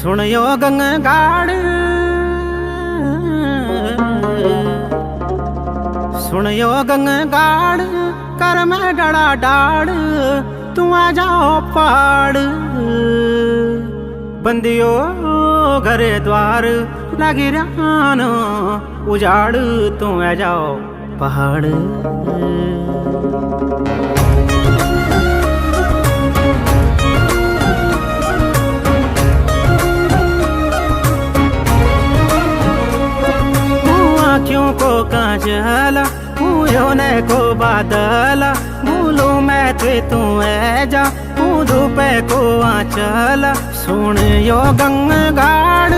सुन यो गंगाड़, सुन यो गंगाड़, कर मैं डड़ा डाड़, तू आ जाओ पाड़। बंदियो घरे द्वार लगी रानो उजाड़, तू आ जाओ पहाड़। आँखों को काजल ने को बादल, भूलू मैं थे तू है जा, धूपे को आंचल। सुन यो गंगाड़,